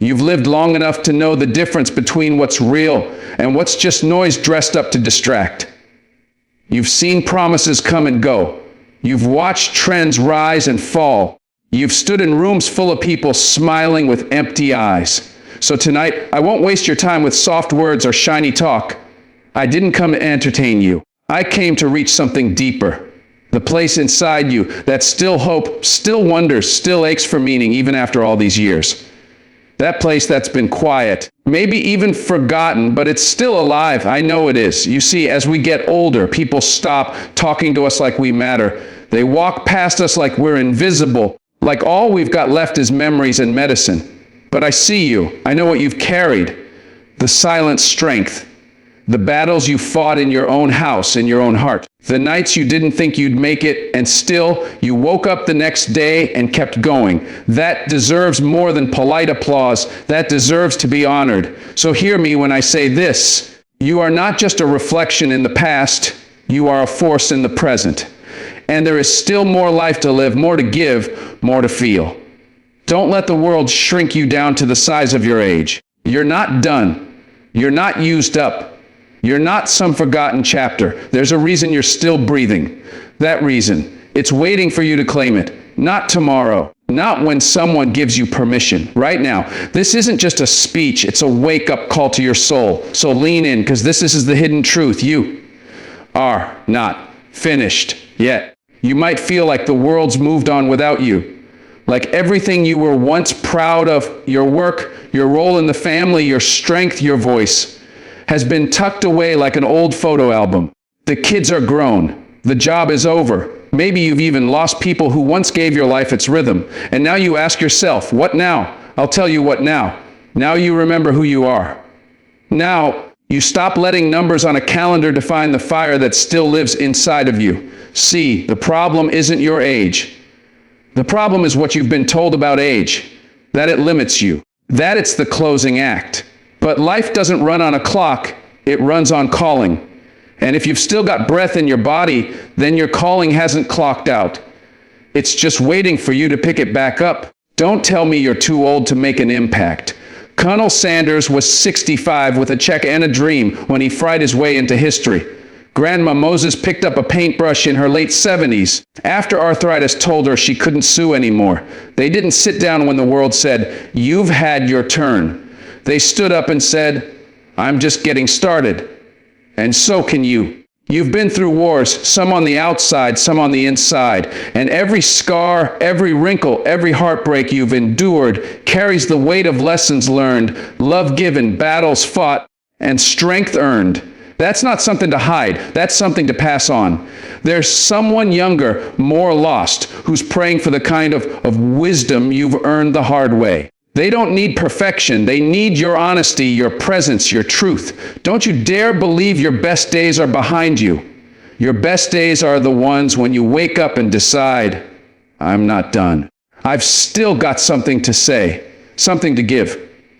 You've lived long enough to know the difference between what's real and what's just noise dressed up to distract. You've seen promises come and go. You've watched trends rise and fall. You've stood in rooms full of people smiling with empty eyes. So tonight, I won't waste your time with soft words or shiny talk. I didn't come to entertain you. I came to reach something deeper. The place inside you that still hope, still wonders, still aches for meaning even after all these years. That place that's been quiet, maybe even forgotten, but it's still alive. I know it is. You see, as we get older, people stop talking to us like we matter. They walk past us like we're invisible, like all we've got left is memories and medicine. But I see you. I know what you've carried. The silent strength. The battles you fought in your own house, in your own heart. The nights you didn't think you'd make it, and still you woke up the next day and kept going. That deserves more than polite applause. That deserves to be honored. So hear me when I say this. You are not just a reflection in the past. You are a force in the present. And there is still more life to live, more to give, more to feel. Don't let the world shrink you down to the size of your age. You're not done. You're not used up. You're not some forgotten chapter. There's a reason you're still breathing. That reason, it's waiting for you to claim it. Not tomorrow. Not when someone gives you permission. Right now. This isn't just a speech. It's a wake-up call to your soul. So lean in, because this is the hidden truth. You are not finished yet. You might feel like the world's moved on without you. Like everything you were once proud of, your work, your role in the family, your strength, your voice, has been tucked away like an old photo album. The kids are grown. The job is over. Maybe you've even lost people who once gave your life its rhythm. And now you ask yourself, what now? I'll tell you what now. Now you remember who you are. Now you stop letting numbers on a calendar define the fire that still lives inside of you. See, the problem isn't your age. The problem is what you've been told about age, that it limits you, that it's the closing act. But life doesn't run on a clock, it runs on calling. And if you've still got breath in your body, then your calling hasn't clocked out. It's just waiting for you to pick it back up. Don't tell me you're too old to make an impact. Colonel Sanders was 65 with a check and a dream when he fried his way into history. Grandma Moses picked up a paintbrush in her late 70s after arthritis told her she couldn't sue anymore. They didn't sit down when the world said, "You've had your turn." They stood up and said, "I'm just getting started." And so can you. You've been through wars, some on the outside, some on the inside. And every scar, every wrinkle, every heartbreak you've endured carries the weight of lessons learned, love given, battles fought, and strength earned. That's not something to hide. That's something to pass on. There's someone younger, more lost, who's praying for the kind of wisdom you've earned the hard way. They don't need perfection. They need your honesty, your presence, your truth. Don't you dare believe your best days are behind you. Your best days are the ones when you wake up and decide, I'm not done. I've still got something to say, something to give,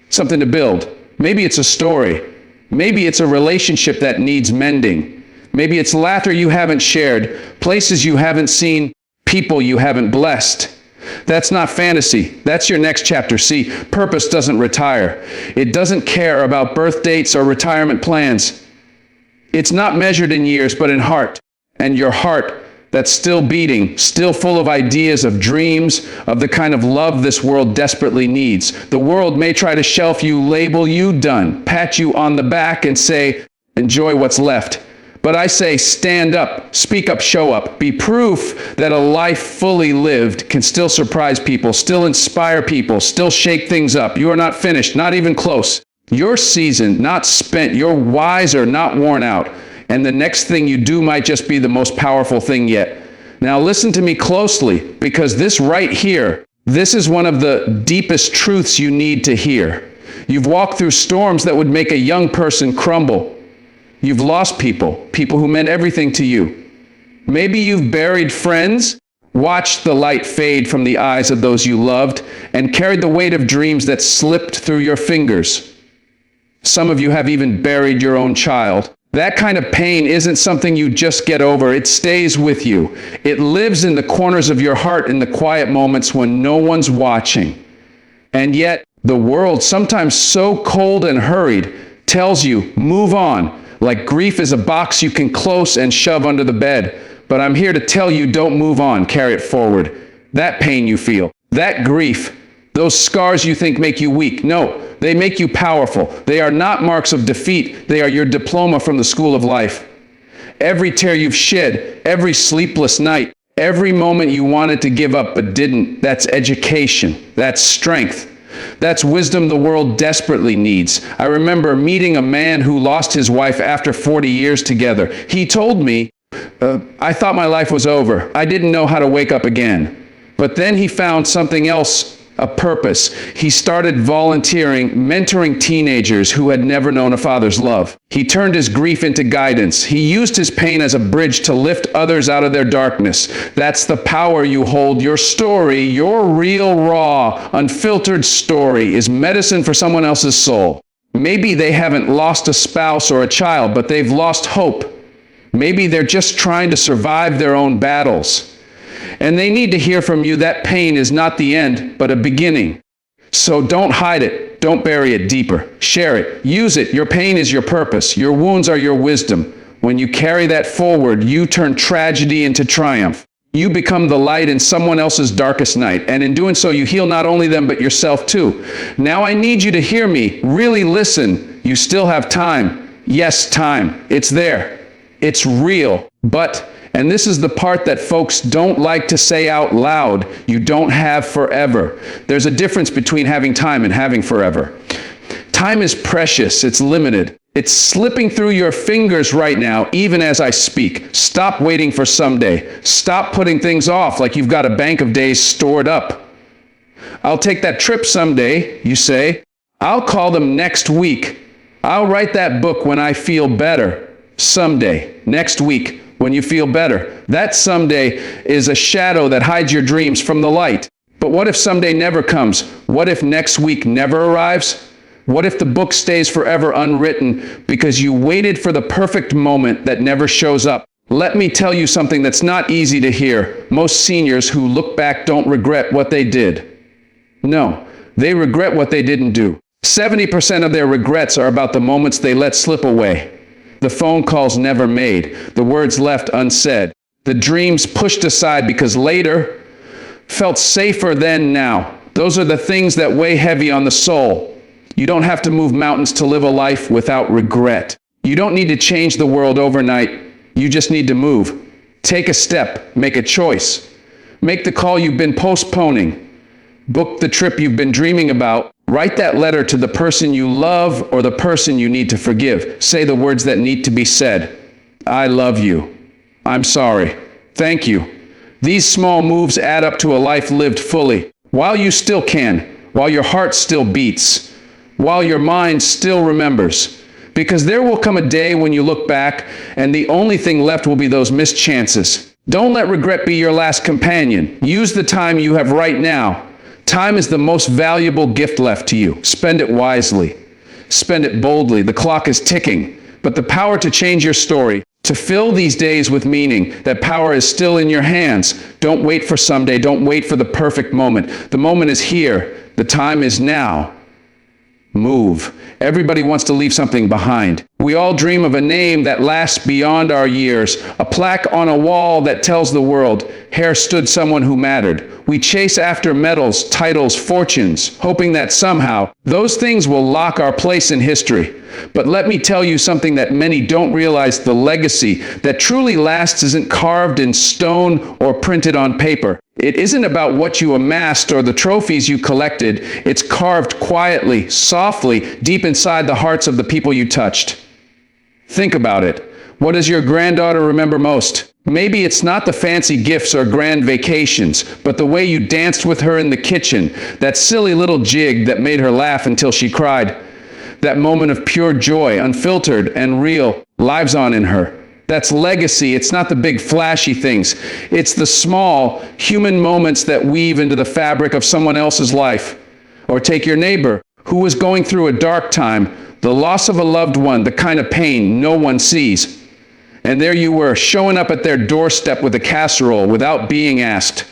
something to build. Maybe it's a story. Maybe it's a relationship that needs mending. Maybe it's laughter you haven't shared, places you haven't seen, people you haven't blessed. That's not fantasy. That's your next chapter. See, purpose doesn't retire. It doesn't care about birth dates or retirement plans. It's not measured in years, but in heart. And your heart that's still beating, still full of ideas, of dreams, of the kind of love this world desperately needs. The world may try to shelf you, label you done, pat you on the back and say, enjoy what's left. But I say, stand up, speak up, show up. Be proof that a life fully lived can still surprise people, still inspire people, still shake things up. You are not finished, not even close. You're seasoned, not spent. You're wiser, not worn out. And the next thing you do might just be the most powerful thing yet. Now listen to me closely, because this right here, this is one of the deepest truths you need to hear. You've walked through storms that would make a young person crumble. You've lost people who meant everything to you. Maybe you've buried friends, watched the light fade from the eyes of those you loved, and carried the weight of dreams that slipped through your fingers. Some of you have even buried your own child. That kind of pain isn't something you just get over. It stays with you. It lives in the corners of your heart in the quiet moments when no one's watching. And yet, The world, sometimes so cold and hurried, tells you, move on, like grief is a box you can close and shove under the bed. But I'm here to tell you, don't move on, carry it forward. That pain you feel, that grief, those scars you think make you weak. No, they make you powerful. They are not marks of defeat. They are your diploma from the school of life. Every tear you've shed, every sleepless night, every moment you wanted to give up but didn't, that's education. That's strength. That's wisdom the world desperately needs. I remember meeting a man who lost his wife after 40 years together. He told me, I thought my life was over. I didn't know how to wake up again. But then he found something else, a purpose. He started volunteering, mentoring teenagers who had never known a father's love. He turned his grief into guidance. He used his pain as a bridge to lift others out of their darkness. That's the power you hold. Your story, your real, raw, unfiltered story is medicine for someone else's soul. Maybe they haven't lost a spouse or a child, but they've lost hope. Maybe they're just trying to survive their own battles. And they need to hear from you that pain is not the end, but a beginning. So don't hide it. Don't bury it deeper. Share it. Use it. Your pain is your purpose. Your wounds are your wisdom. When you carry that forward, you turn tragedy into triumph. You become the light in someone else's darkest night. And in doing so, you heal not only them, but yourself too. Now I need you to hear me. Really listen. You still have time. Yes, time. It's there. It's real. But, and this is the part that folks don't like to say out loud, you don't have forever. There's a difference between having time and having forever. Time is precious. It's limited. It's slipping through your fingers right now, even as I speak. Stop waiting for someday. Stop putting things off like you've got a bank of days stored up. I'll take that trip someday, you say. I'll call them next week. I'll write that book when I feel better. Someday, next week, when you feel better. That someday is a shadow that hides your dreams from the light. But what if someday never comes? What if next week never arrives? What if the book stays forever unwritten because you waited for the perfect moment that never shows up? Let me tell you something that's not easy to hear. Most seniors who look back don't regret what they did. No, they regret what they didn't do. 70% of their regrets are about the moments they let slip away. The phone calls never made, the words left unsaid, the dreams pushed aside because later felt safer than now. Those are the things that weigh heavy on the soul. You don't have to move mountains to live a life without regret. You don't need to change the world overnight. You just need to move. Take a step, make a choice. Make the call you've been postponing. Book the trip you've been dreaming about. Write that letter to the person you love or the person you need to forgive. Say the words that need to be said. I love you. I'm sorry. Thank you. These small moves add up to a life lived fully. While you still can, while your heart still beats, while your mind still remembers. Because there will come a day when you look back and the only thing left will be those missed chances. Don't let regret be your last companion. Use the time you have right now. Time is the most valuable gift left to you. Spend it wisely. Spend it boldly. The clock is ticking. But the power to change your story, to fill these days with meaning, that power is still in your hands. Don't wait for someday. Don't wait for the perfect moment. The moment is here. The time is now. Move. Everybody wants to leave something behind. We all dream of a name that lasts beyond our years, a plaque on a wall that tells the world, here stood someone who mattered. We chase after medals, titles, fortunes, hoping that somehow those things will lock our place in history. But let me tell you something that many don't realize: the legacy that truly lasts isn't carved in stone or printed on paper. It isn't about what you amassed or the trophies you collected. It's carved quietly, softly, deep inside the hearts of the people you touched. Think about it. What does your granddaughter remember most? Maybe it's not the fancy gifts or grand vacations, but the way you danced with her in the kitchen, that silly little jig that made her laugh until she cried. That moment of pure joy, unfiltered and real, lives on in her. That's legacy. It's not the big flashy things. It's the small human moments that weave into the fabric of someone else's life. Or take your neighbor who was going through a dark time, the loss of a loved one, the kind of pain no one sees. And there you were, showing up at their doorstep with a casserole without being asked.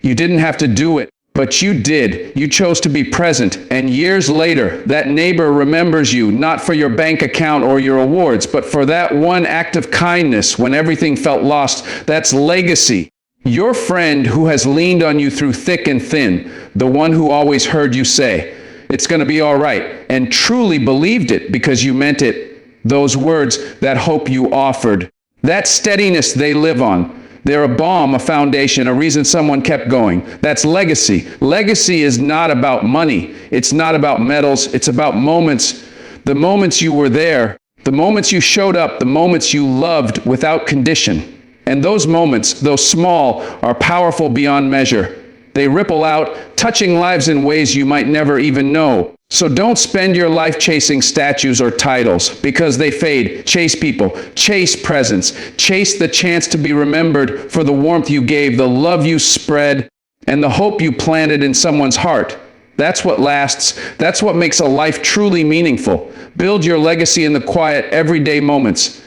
You didn't have to do it, But you did. You chose to be present. And years later, that neighbor remembers you, not for your bank account or your awards, but for that one act of kindness when everything felt lost. That's legacy. Your friend who has leaned on you through thick and thin, the one who always heard you say, "It's going to be all right," and truly believed it because you meant it. Those words, that hope you offered, that steadiness they live on. They're a balm, a foundation, a reason someone kept going. That's legacy. Legacy is not about money. It's not about medals. It's about moments. The moments you were there, the moments you showed up, the moments you loved without condition. And those moments, though small, are powerful beyond measure. They ripple out, touching lives in ways you might never even know. So don't spend your life chasing statues or titles, because they fade. Chase people, chase presence, chase the chance to be remembered for the warmth you gave, the love you spread, and the hope you planted in someone's heart. That's what lasts. That's what makes a life truly meaningful. Build your legacy in the quiet, everyday moments.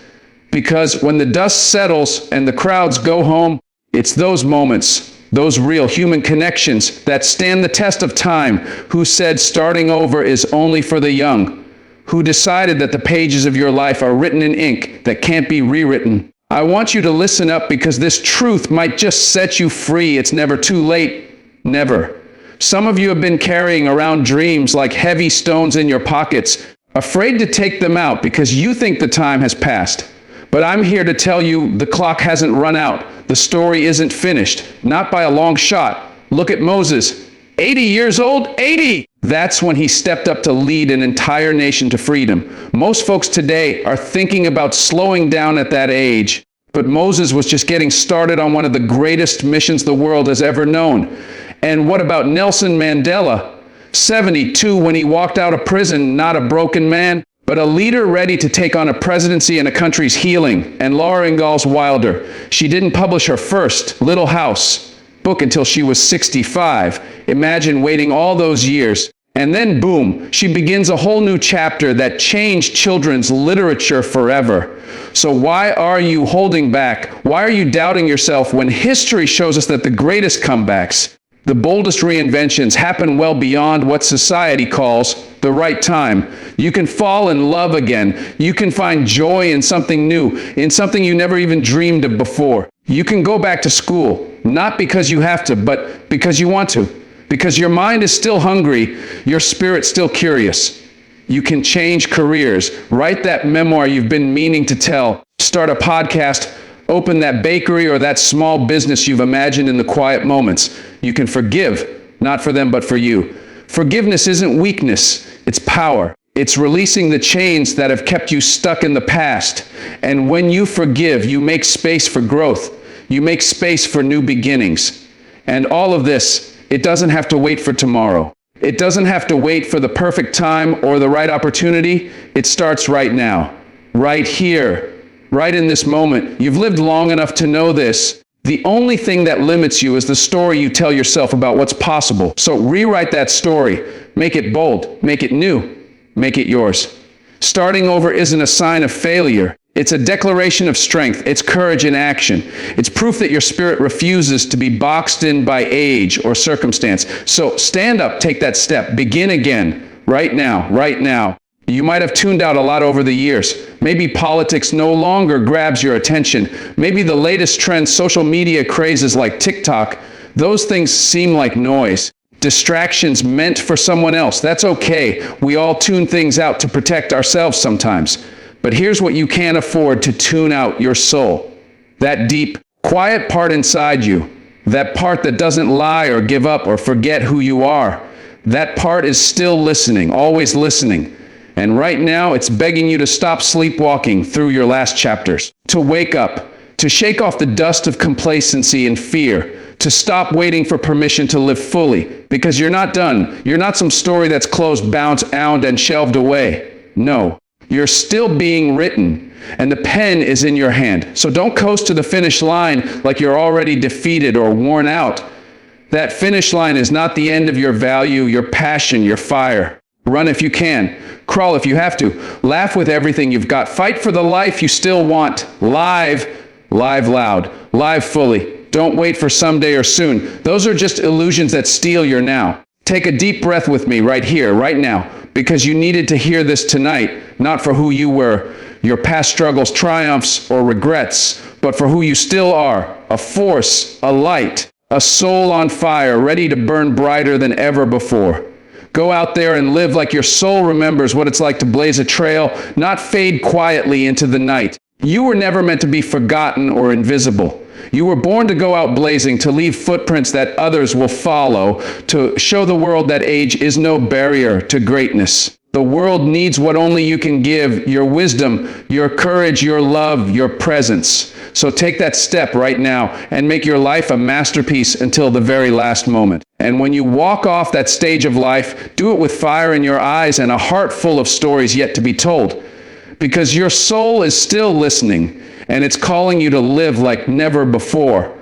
Because when the dust settles and the crowds go home, it's those moments, those real human connections that stand the test of time, who said starting over is only for the young, who decided that the pages of your life are written in ink that can't be rewritten. I want you to listen up, because this truth might just set you free. It's never too late. Never. Some of you have been carrying around dreams like heavy stones in your pockets, afraid to take them out because you think the time has passed. But I'm here to tell you the clock hasn't run out. The story isn't finished, not by a long shot. Look at Moses, 80 years old, 80! That's when he stepped up to lead an entire nation to freedom. Most folks today are thinking about slowing down at that age, but Moses was just getting started on one of the greatest missions the world has ever known. And what about Nelson Mandela? 72 when he walked out of prison, not a broken man, but a leader ready to take on a presidency and a country's healing. And Laura Ingalls Wilder, she didn't publish her first Little House book until she was 65. Imagine waiting all those years. And then boom, she begins a whole new chapter that changed children's literature forever. So why are you holding back? Why are you doubting yourself when history shows us that the greatest comebacks, the boldest reinventions happen well beyond what society calls the right time? You can fall in love again. You can find joy in something new, in something you never even dreamed of before. You can go back to school, not because you have to, but because you want to. Because your mind is still hungry, your spirit's still curious. You can change careers, write that memoir you've been meaning to tell, start a podcast, open that bakery or that small business you've imagined in the quiet moments. You can forgive, not for them, but for you. Forgiveness isn't weakness, it's power. It's releasing the chains that have kept you stuck in the past. And when you forgive, you make space for growth. You make space for new beginnings. And all of this, it doesn't have to wait for tomorrow. It doesn't have to wait for the perfect time or the right opportunity. It starts right now, right here, right in this moment. You've lived long enough to know this. The only thing that limits you is the story you tell yourself about what's possible. So rewrite that story. Make it bold. Make it new. Make it yours. Starting over isn't a sign of failure. It's a declaration of strength. It's courage in action. It's proof that your spirit refuses to be boxed in by age or circumstance. So stand up, take that step, begin again, right now, right now. You might have tuned out a lot over the years. Maybe politics no longer grabs your attention. Maybe the latest trends, social media crazes like TikTok, those things seem like noise. Distractions meant for someone else. That's okay. We all tune things out to protect ourselves sometimes. But here's what you can't afford to tune out: your soul. That deep, quiet part inside you. That part that doesn't lie or give up or forget who you are. That part is still listening, always listening. And right now, it's begging you to stop sleepwalking through your last chapters, to wake up, to shake off the dust of complacency and fear, to stop waiting for permission to live fully, because you're not done. You're not some story that's closed, bound, and shelved away. No, you're still being written, and the pen is in your hand. So don't coast to the finish line like you're already defeated or worn out. That finish line is not the end of your value, your passion, your fire. Run if you can. Crawl if you have to. Laugh with everything you've got. Fight for the life you still want. Live loud. Live fully. Don't wait for someday or soon. Those are just illusions that steal your now. Take a deep breath with me right here, right now, because you needed to hear this tonight, not for who you were, your past struggles, triumphs, or regrets, but for who you still are, a force, a light, a soul on fire, ready to burn brighter than ever before. Go out there and live like your soul remembers what it's like to blaze a trail, not fade quietly into the night. You were never meant to be forgotten or invisible. You were born to go out blazing, to leave footprints that others will follow, to show the world that age is no barrier to greatness. The world needs what only you can give, your wisdom, your courage, your love, your presence. So take that step right now and make your life a masterpiece until the very last moment. And when you walk off that stage of life, do it with fire in your eyes and a heart full of stories yet to be told. Because your soul is still listening, and it's calling you to live like never before.